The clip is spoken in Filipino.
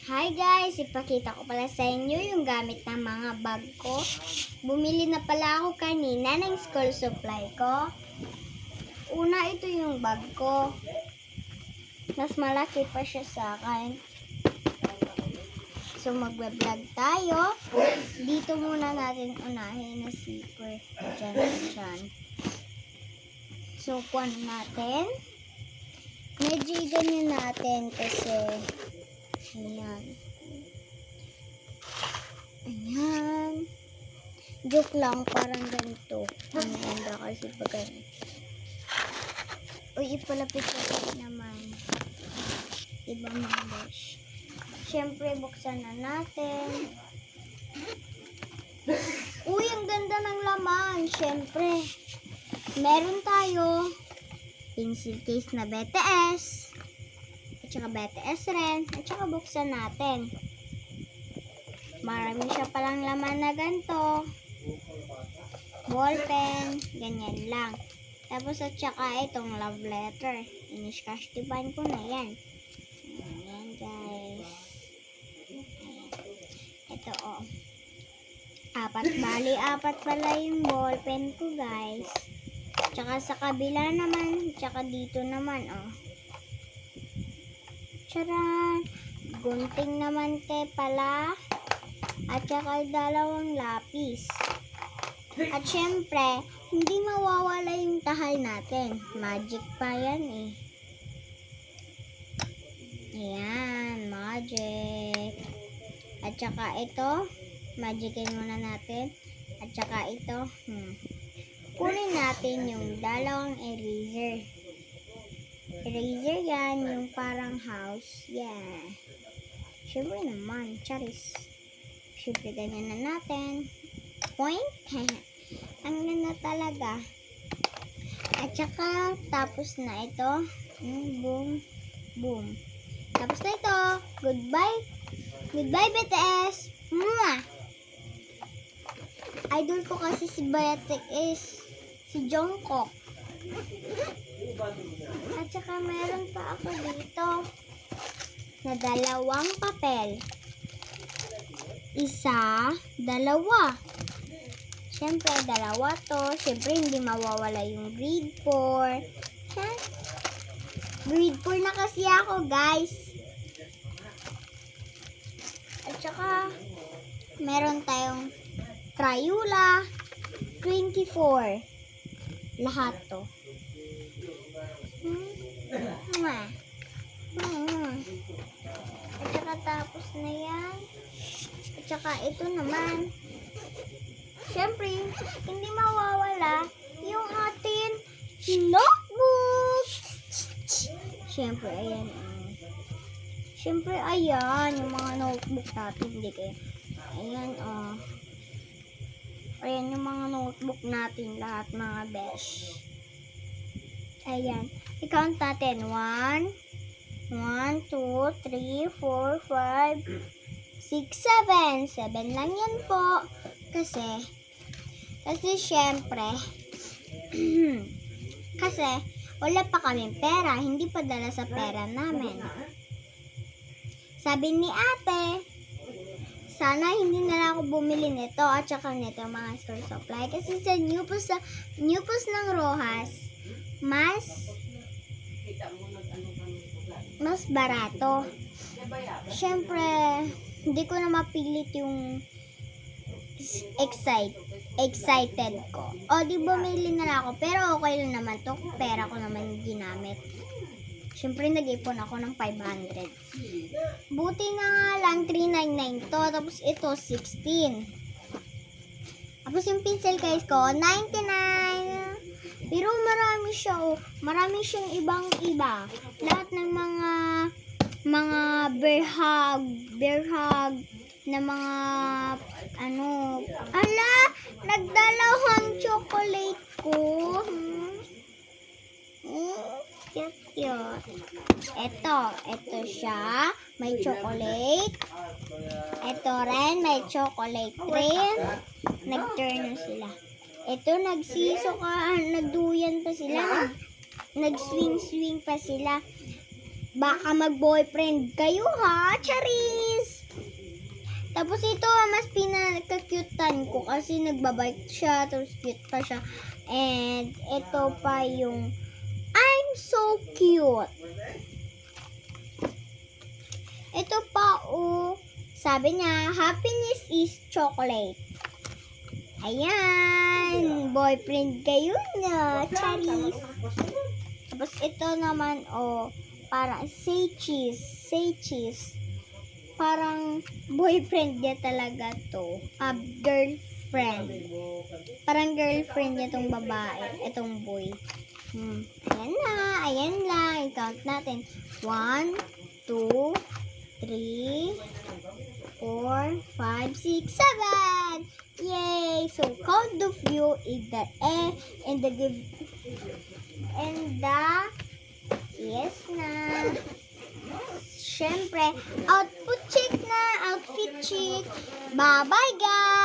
Hi guys! Ipakita ko pala sa inyo yung gamit ng mga bag ko. Bumili na pala ako kanina ng school supply ko. Una, ito yung bag ko. Mas malaki pa siya sa akin. So, magbe-vlog tayo. Dito muna natin unahin na zipper. Diyan. So, kuwan natin. Medyo ganyan natin kasi ayan. Joke lang, parang ganito. Ang ganda kasi pag ganyan. Uy, ipalapit ko naman. Diba mga besh? Siyempre, buksan na natin. Uy, ang ganda ng laman. Siyempre, meron tayo pencil case na BTS. At saka BTS rin. At saka buksan natin. Marami siya palang laman na ganito. Ballpen. Ganyan lang. Tapos at saka itong love letter. Iniskashtipan ko na yan. Ayan guys. Ito oh. Apat pala yung ballpen ko guys. Tsaka sa kabila naman. Tsaka dito naman oh. Charan! Gunting naman pala. At saka dalawang lapis. At syempre, hindi mawawala yung tahal natin. Magic pa yan eh. Ayan, magic. At saka ito, magicin muna natin. At saka ito, kunin natin yung dalawang eraser. Eraser yan, yung parang house. Yeah. Siyempre naman, charis. Siyempre ganyan na natin. Point. Ang ganda talaga. At saka, tapos na ito. Boom. Boom. Tapos na ito. Goodbye. Goodbye, BTS. Mwah! Idol ko kasi si BTS is si Jungkook. At saka meron pa ako dito na dalawang papel. Isa, dalawa. Siyempre, dalawa to. Siyempre, hindi mawawala yung grade 4. Grade 4 na kasi ako, guys. At saka, meron tayong Crayola 24. Lahat to. At saka tapos na yan. At saka ito naman. Siyempre, hindi mawawala yung atin notebook. Siyempre, ayan. Siyempre, ayan. Yung mga notebook natin. Hindi kayo. Ayan, oh. Ayan yung mga notebook natin. Lahat, mga besh. Ayan. I-count natin. 1, 2, 3, 4, 5, 6, 7. 7 lang yan po. Kasi syempre, kasi wala pa kaming pera. Hindi pa dala sa pera namin. Sabi ni ate, sana hindi na lang ako bumili nito at saka nito mga school supply. Kasi sa New Post ng Rojas, mas barato. Siyempre, hindi ko na mapilit yung excited ko. O, di bumili na lang ako. Pero okay lang naman to. Pera ko naman ginamit. Siyempre, nag-ipon ako ng 500. Buti na nga lang, 399 to. Tapos ito, 16. Tapos yung pencil case ko, 99. Pero marami siya, oh. Marami siyang ibang-iba. Lahat ng mga bear hug na mga ala, nagdalawang chocolate ko. Cute. Ito siya, may chocolate. Ito rin, may chocolate rin. Nag-turn sila. Ito, nagduyan pa sila. Nag-swing pa sila. Baka mag-boyfriend kayo ha, Charis! Tapos ito, mas pinaka-cutean ko kasi nagbabike siya, tapos cute pa siya. And ito pa yung I'm so cute. Ito pa, sabi niya, happiness is chocolate. Ayan, boyfriend kayo na, charis. Tapos ito naman, parang say cheese. Parang boyfriend niya talaga to. Girlfriend. Parang girlfriend niya tong babae, itong boy. Ayan lang. I-count natin. 1, 2, 3, 4, 5, 6, 7. Yay! So, count of you in the yes na. Syempre, outfit check. Bye-bye, guys!